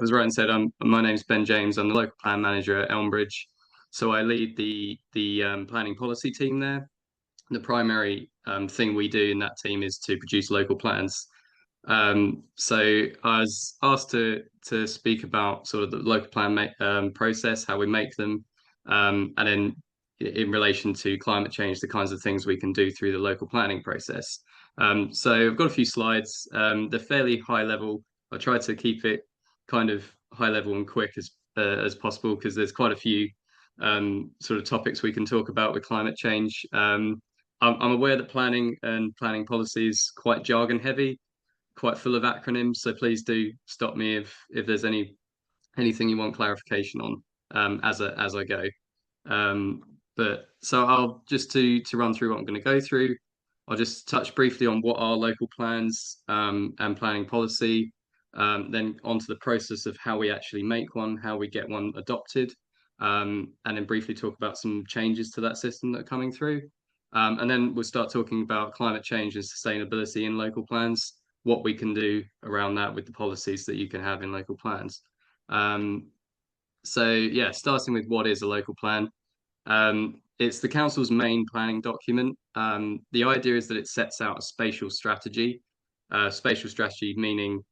As Ryan said, my name's Ben James. I'm the local plan manager at Elmbridge. So I lead the planning policy team there. The primary thing we do in that team is to produce local plans. So I was asked to speak about sort of the local plan process, how we make them, and then in relation to climate change, the kinds of things we can do through the local planning process. So I've got a few slides. They're fairly high level. I try to keep it kind of high level and quick as possible because there's quite a few sort of topics we can talk about with climate change. I'm aware that planning and planning policy is quite jargon heavy, quite full of acronyms. So please do stop me if there's anything you want clarification on as I go. But so I'll just to run through what I'm going to go through. I'll just touch briefly on what are local plans and planning policy, then onto the process of how we actually make one, how we get one adopted, and then briefly talk about some changes to that system that are coming through. And then we'll start talking about climate change and sustainability in local plans, what we can do around that with the policies that you can have in local plans. So yeah, starting with what is a local plan. It's the council's main planning document. The idea is that it sets out a spatial strategy meaning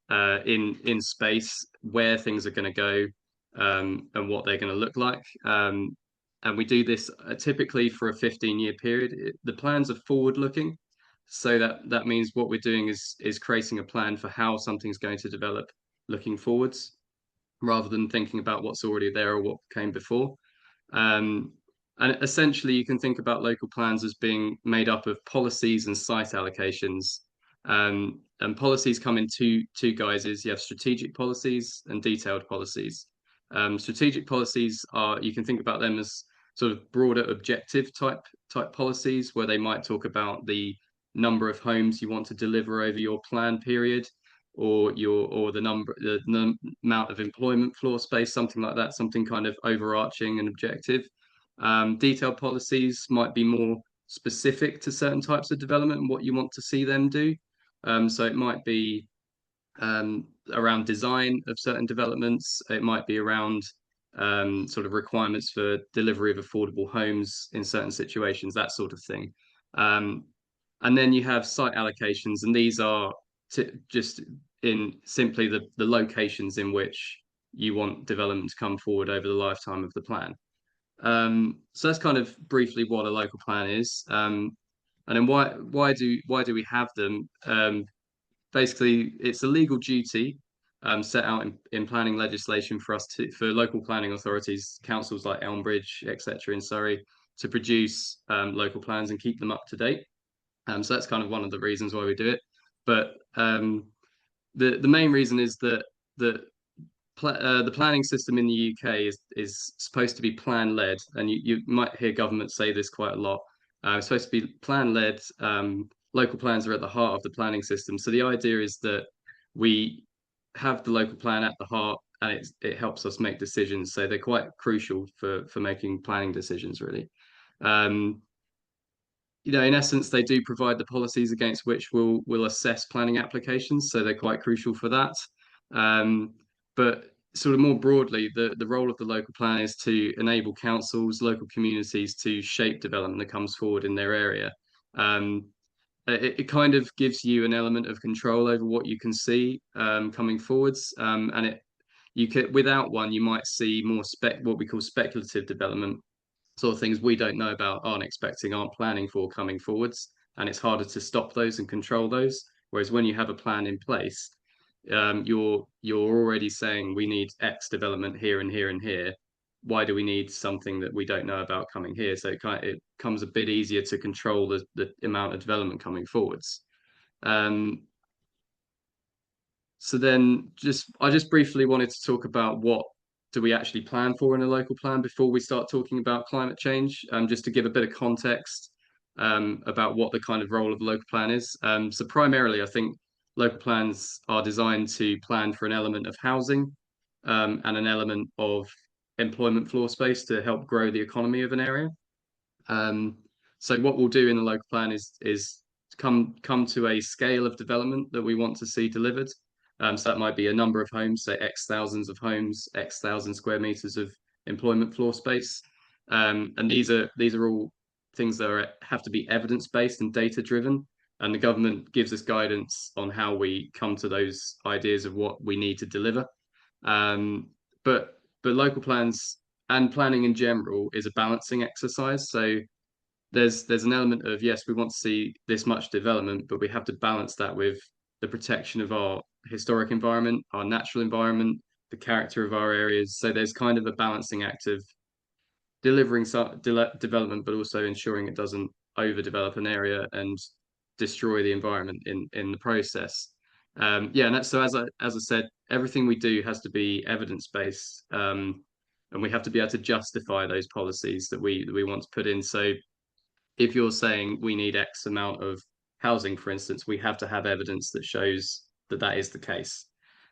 in space where things are going to go and what they're going to look like. And we do this typically for a 15-year period. The plans are forward-looking, so that means what we're doing is creating a plan for how something's going to develop looking forwards, rather than thinking about what's already there or what came before. Um, and essentially, you can think about local plans as being made up of policies and site allocations. And policies come in two guises. You have strategic policies and detailed policies. Strategic policies are, you can think about them as sort of broader objective type policies, where they might talk about the number of homes you want to deliver over your plan period, or the amount of employment floor space, something like that, something kind of overarching and objective. Detailed policies might be more specific to certain types of development and what you want to see them do. So it might be around design of certain developments. It might be around sort of requirements for delivery of affordable homes in certain situations, that sort of thing. And then you have site allocations, and these are just in simply the locations in which you want development to come forward over the lifetime of the plan. So that's kind of briefly what a local plan is. And then why do we have them? Basically, it's a legal duty set out in planning legislation for local planning authorities, councils like Elmbridge, etc. in Surrey, to produce local plans and keep them up to date. So that's kind of one of the reasons why we do it. But the main reason is that the planning system in the UK is supposed to be plan led, and you might hear government say this quite a lot. It's supposed to be plan led. Local plans are at the heart of the planning system. So the idea is that we have the local plan at the heart, and it helps us make decisions. So they're quite crucial for making planning decisions, really. Um, in essence, they do provide the policies against which we'll assess planning applications. So they're quite crucial for that. But sort of more broadly, the role of the local plan is to enable councils, local communities to shape development that comes forward in their area. It kind of gives you an element of control over what you can see coming forwards, and you could, without one, you might see more what we call speculative development, sort of things we don't know about, aren't expecting, aren't planning for coming forwards, and it's harder to stop those and control those. Whereas when you have a plan in place, you're already saying we need X development here and here and here. Why do we need something that we don't know about coming here? So it comes a bit easier to control the amount of development coming forwards. So then I just briefly wanted to talk about what do we actually plan for in a local plan before we start talking about climate change, just to give a bit of context about what the kind of role of the local plan is. So primarily, I think local plans are designed to plan for an element of housing and an element of employment floor space to help grow the economy of an area. So what we'll do in the local plan is come to a scale of development that we want to see delivered. So that might be a number of homes, say X thousands of homes, X thousand square meters of employment floor space. And these are all things that have to be evidence based and data driven. And the government gives us guidance on how we come to those ideas of what we need to deliver. Um, but local plans and planning in general is a balancing exercise. So there's an element of, yes, we want to see this much development, but we have to balance that with the protection of our historic environment, our natural environment, the character of our areas. So there's kind of a balancing act of delivering some development, but also ensuring it doesn't overdevelop an area and destroy the environment in the process. Yeah, and so as I said, everything we do has to be evidence based, and we have to be able to justify those policies that we want to put in. So if you're saying we need X amount of housing, for instance, we have to have evidence that shows that that is the case.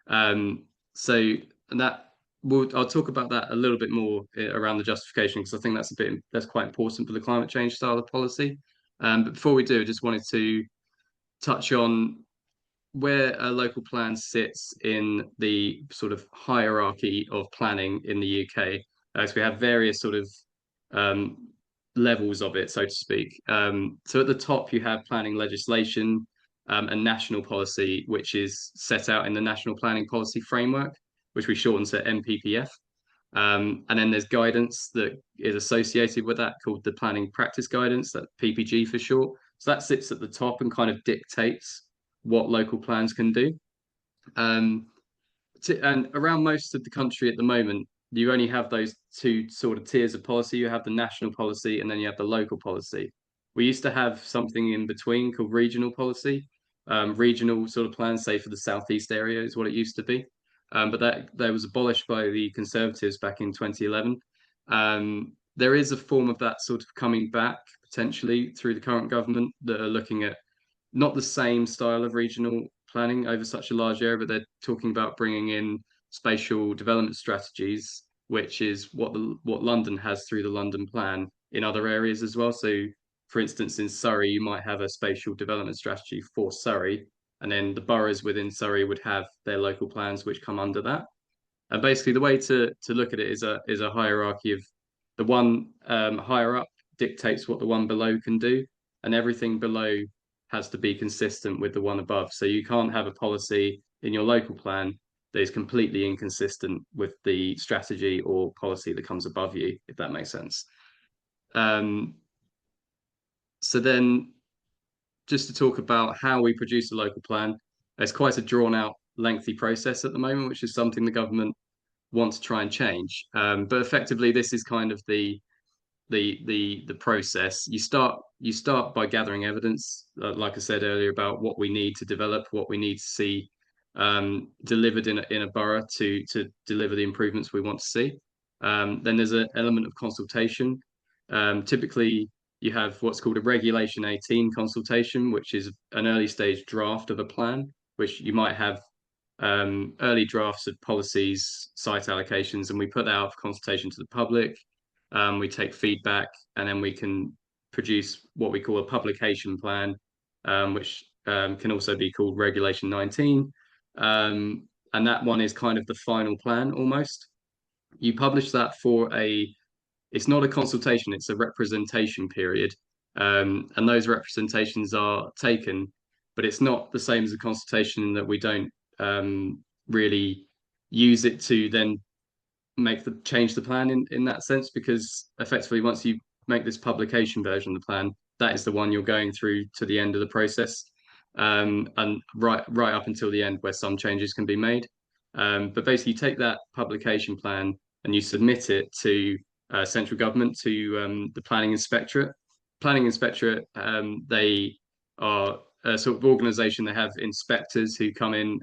Um, so and that I'll talk about that a little bit more around the justification because I think that's quite important for the climate change style of policy. But before we do, I just wanted to touch on where a local plan sits in the sort of hierarchy of planning in the UK. So we have various sort of um, levels of it, so to speak. So at the top, you have planning legislation and national policy, which is set out in the National Planning Policy Framework, which we shorten to NPPF. And then there's guidance that is associated with that called the Planning Practice Guidance, that PPG for short. So that sits at the top and kind of dictates what local plans can do. Um, and around most of the country at the moment, you only have those two sort of tiers of policy. You have the national policy and then you have the local policy. We used to have something in between called regional policy. Regional sort of plans, say for the southeast area, is what it used to be. But that was abolished by the Conservatives back in 2011. There is a form of that sort of coming back potentially through the current government that are looking at not the same style of regional planning over such a large area, but they're talking about bringing in spatial development strategies, which is what London has through the London Plan in other areas as well. So, for instance, in Surrey, you might have a spatial development strategy for Surrey, and then the boroughs within Surrey would have their local plans which come under that. And basically, the way to look at it is a hierarchy of the one higher up dictates what the one below can do, and everything below has to be consistent with the one above. So you can't have a policy in your local plan that is completely inconsistent with the strategy or policy that comes above you, if that makes sense. Um, so then, just to talk about how we produce a local plan, it's quite a drawn out, lengthy process at the moment, which is something the government want to try and change. But effectively, this is kind of the process. You start by gathering evidence, like I said earlier, about what we need to develop, what we need to see delivered in a borough to deliver the improvements we want to see. Then there's an element of consultation. Typically, you have what's called a Regulation 18 consultation, which is an early stage draft of a plan, which you might have early drafts of policies, site allocations, and we put that out for consultation to the public. We take feedback, and then we can produce what we call a publication plan, which can also be called Regulation 19. And that one is kind of the final plan almost. You publish that it's not a consultation, it's a representation period. And those representations are taken, but it's not the same as a consultation that we don't really use it to then change the plan in that sense, because effectively once you make this publication version of the plan, that is the one you're going through to the end of the process, and right up until the end where some changes can be made. But basically, you take that publication plan and you submit it to central government, to the planning inspectorate. Planning inspectorate, they are a sort of organisation. They have inspectors who come in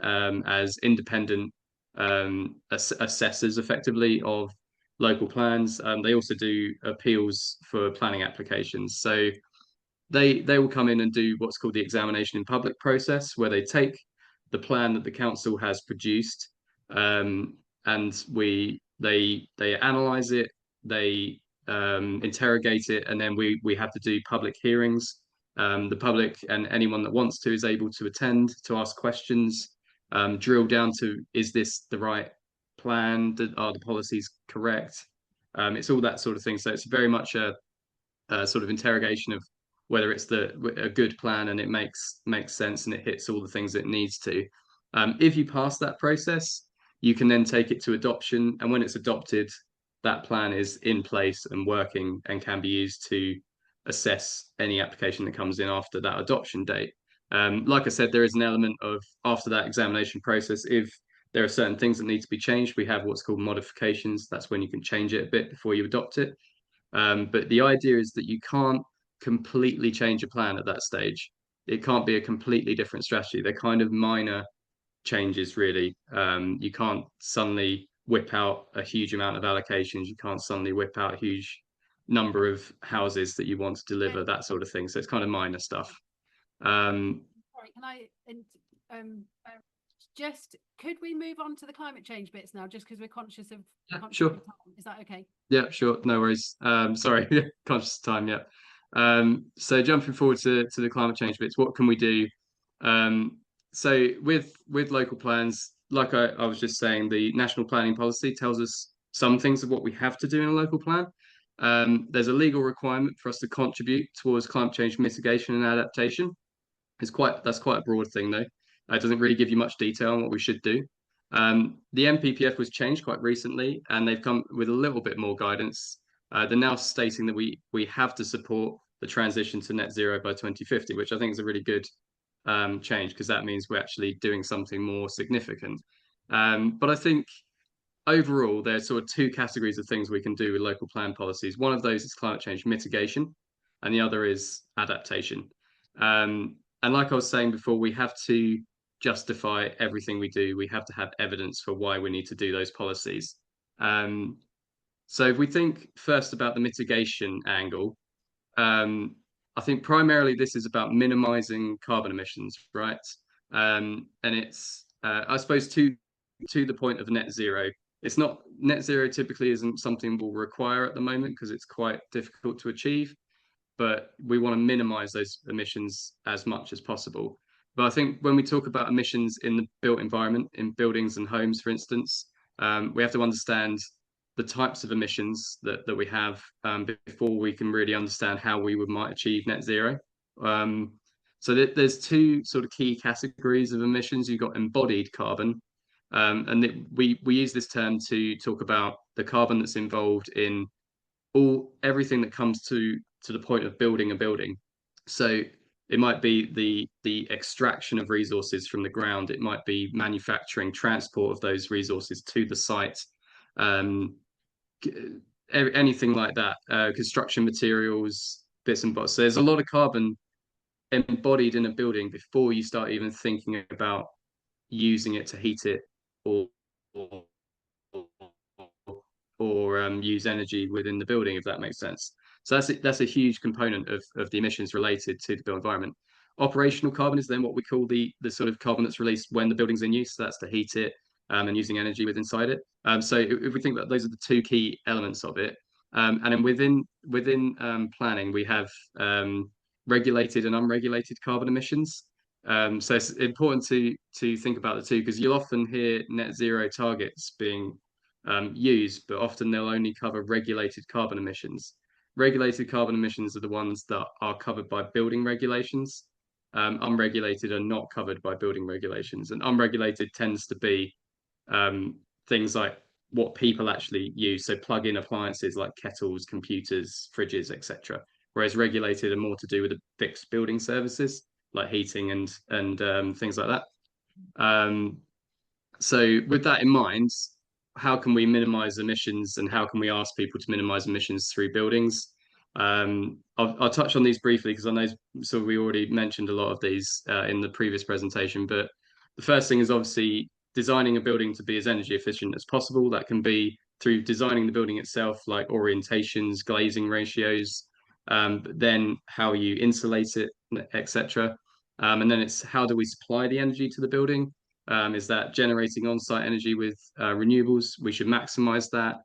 as independent assessors, effectively, of local plans. They also do appeals for planning applications. So they will come in and do what's called the examination in public process, where they take the plan that the council has produced, and they analyze it, they interrogate it, and then we have to do public hearings. The public and anyone that wants to is able to attend to ask questions. drill down to, is this the right plan? Are the policies correct? It's all that sort of thing. So it's very much a sort of interrogation of whether it's a good plan and it makes sense and it hits all the things it needs to. If you pass that process, you can then take it to adoption, and when it's adopted, that plan is in place and working and can be used to assess any application that comes in after that adoption date. Like I said, there is an element of, after that examination process, if there are certain things that need to be changed, we have what's called modifications. That's when you can change it a bit before you adopt it. But the idea is that you can't completely change a plan at that stage. It can't be a completely different strategy. They're kind of minor changes, really. You can't suddenly whip out a huge amount of allocations. You can't suddenly whip out a huge number of houses that you want to deliver, that sort of thing. So it's kind of minor stuff. Sorry, can I just, could we move on to the climate change bits now, just because we're conscious of sure. time? Is that okay? Yeah, sure. No worries. Sorry, conscious of time. Yeah. So jumping forward to the climate change bits, what can we do? So with local plans, like I was just saying, the national planning policy tells us some things of what we have to do in a local plan. There's a legal requirement for us to contribute towards climate change mitigation and adaptation. That's quite a broad thing though. It doesn't really give you much detail on what we should do. The NPPF was changed quite recently, and they've come with a little bit more guidance. They're now stating that we have to support the transition to net zero by 2050, which I think is a really good change, because that means we're actually doing something more significant. But I think overall, there's sort of two categories of things we can do with local plan policies. One of those is climate change mitigation, and the other is adaptation. And like I was saying before, we have to justify everything we do. We have to have evidence for why we need to do those policies. So if we think first about the mitigation angle, I think primarily this is about minimizing carbon emissions, right? And it's, I suppose, to the point of net zero. It's not, net zero typically isn't something we'll require at the moment because it's quite difficult to achieve, but we want to minimize those emissions as much as possible. But I think when we talk about emissions in the built environment, in buildings and homes, for instance, we have to understand the types of emissions that we have before we can really understand how we might achieve net zero. So there's two sort of key categories of emissions. You've got embodied carbon, and we use this term to talk about the carbon that's involved in everything that comes to the point of building a building. So it might be the extraction of resources from the ground. It might be manufacturing, transport of those resources to the site, anything like that. Construction materials, bits and bobs. So there's a lot of carbon embodied in a building before you start even thinking about using it to heat it or use energy within the building, if that makes sense. So that's a huge component of the emissions related to the built environment. Operational carbon is then what we call the sort of carbon that's released when the building's in use. So that's to heat it and using energy inside it. So if we think that those are the two key elements of it, and then within planning, we have regulated and unregulated carbon emissions. So it's important to think about the two, because you'll often hear net zero targets being used, but often they'll only cover regulated carbon emissions. Regulated carbon emissions are the ones that are covered by building regulations. Unregulated are not covered by building regulations, and unregulated tends to be things like what people actually use, so plug-in appliances like kettles, computers, fridges, etc. Whereas regulated are more to do with the fixed building services like heating and things like that. So with that in mind, how can we minimize emissions, and how can we ask people to minimize emissions through buildings? I'll touch on these briefly because I know we already mentioned a lot of these in the previous presentation, but the first thing is obviously designing a building to be as energy efficient as possible. That can be through designing the building itself, like orientations, glazing ratios, but then how you insulate it, etc. And then it's how do we supply the energy to the building? Is that generating on-site energy with renewables? We should maximize that.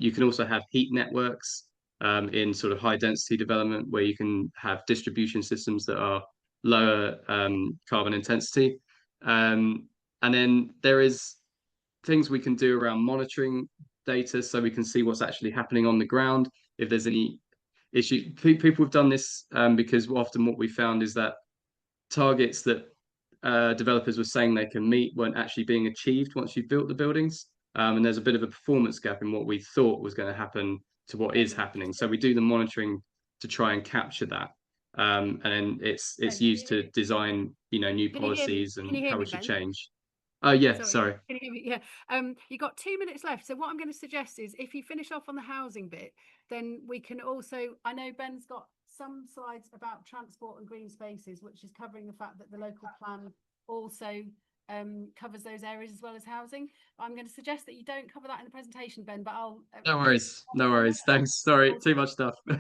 You can also have heat networks in sort of high density development where you can have distribution systems that are lower carbon intensity. And then there is things we can do around monitoring data, so we can see what's actually happening on the ground. If there's any issue, people have done this because often what we found is that targets that developers were saying they can meet weren't actually being achieved once you've built the buildings. And there's a bit of a performance gap in what we thought was going to happen to what is happening. So we do the monitoring to try and capture that. And then it's Ben, used to design, new can you hear me? policies Can and you hear how we me, should Ben? change. Oh yeah, Sorry, sorry. can you hear me? Yeah. You got 2 minutes left. So what I'm going to suggest is if you finish off on the housing bit, then we can also, I know Ben's got some slides about transport and green spaces, which is covering the fact that the local plan also covers those areas as well as housing. I'm going to suggest that you don't cover that in the presentation, Ben, but I'll No worries. No worries. Thanks. Sorry, too much stuff. no,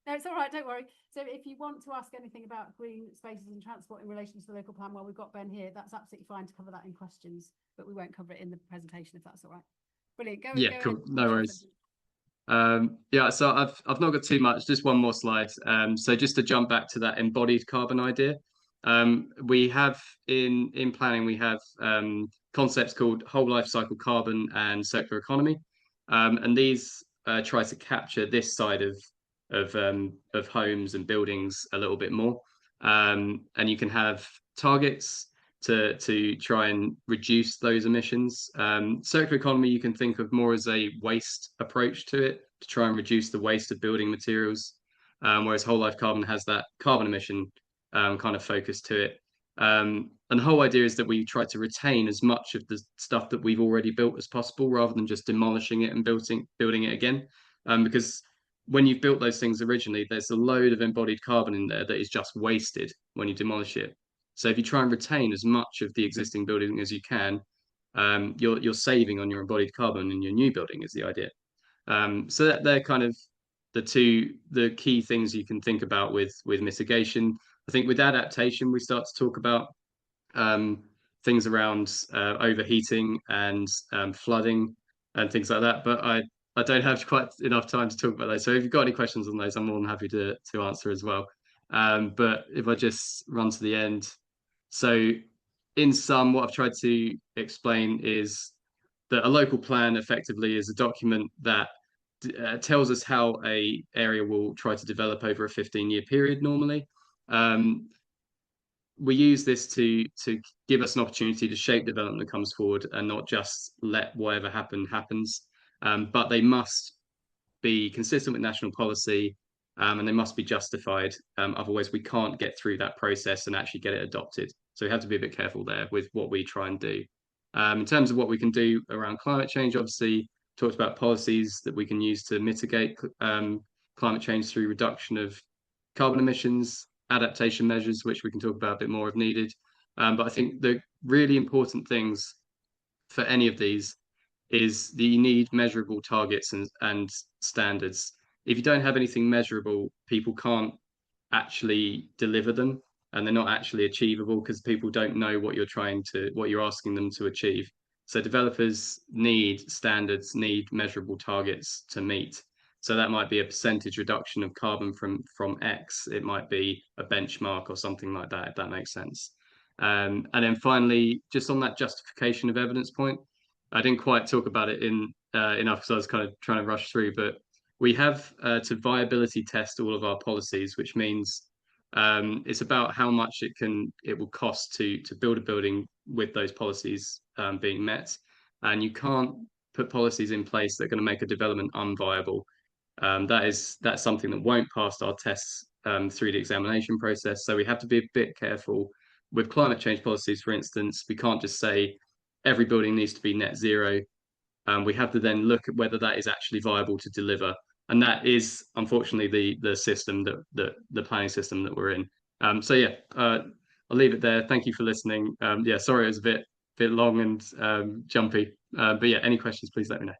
it's all right, don't worry. So if you want to ask anything about green spaces and transport in relation to the local plan, while we've got Ben here, that's absolutely fine to cover that in questions, but we won't cover it in the presentation if that's all right. Brilliant. Go Yeah, ahead. cool. No worries. Yeah, so I've not got too much, just one more slide. So just to jump back to that embodied carbon idea, we have in planning we have concepts called whole life cycle carbon and circular economy, and these try to capture this side of homes and buildings a little bit more. And you can have targets to try and reduce those emissions. Circular economy you can think of more as a waste approach to it, to try and reduce the waste of building materials, whereas whole life carbon has that carbon emission kind of focus to it. And the whole idea is that we try to retain as much of the stuff that we've already built as possible, rather than just demolishing it and building it again. Because when you've built those things originally, there's a load of embodied carbon in there that is just wasted when you demolish it. So if you try and retain as much of the existing building as you can, you're saving on your embodied carbon in your new building is the idea. So they're kind of the key things you can think about with mitigation. I think with adaptation, we start to talk about um, things around overheating and flooding and things like that. But I don't have quite enough time to talk about those. So if you've got any questions on those, I'm more than happy to answer as well. But if I just run to the end, so in sum, what I've tried to explain is that a local plan effectively is a document that tells us how a area will try to develop over a 15-year period normally. Um, we use this to give us an opportunity to shape development that comes forward and not just let whatever happens. But they must be consistent with national policy, and they must be justified. Otherwise, we can't get through that process and actually get it adopted. So we have to be a bit careful there with what we try and do. In terms of what we can do around climate change, obviously talked about policies that we can use to mitigate climate change through reduction of carbon emissions, adaptation measures, which we can talk about a bit more if needed. But I think the really important things for any of these is that you need measurable targets and standards. If you don't have anything measurable, people can't actually deliver them, and they're not actually achievable because people don't know what you're asking them to achieve. So developers need standards, need measurable targets to meet. So that might be a percentage reduction of carbon from X. It might be a benchmark or something like that, if that makes sense. And then finally, just on that justification of evidence point, I didn't quite talk about it in enough because I was kind of trying to rush through, but we have to viability test all of our policies, which means it's about how much it will cost to build a building with those policies being met, and you can't put policies in place that are going to make a development unviable. That's something that won't pass our tests through the examination process. So we have to be a bit careful with climate change policies. For instance, we can't just say every building needs to be net zero. We have to then look at whether that is actually viable to deliver, and that is unfortunately the system that the planning system that we're in. So yeah, I'll leave it there. Thank you for listening. Yeah, sorry it was a bit long and jumpy, but yeah, any questions, please let me know.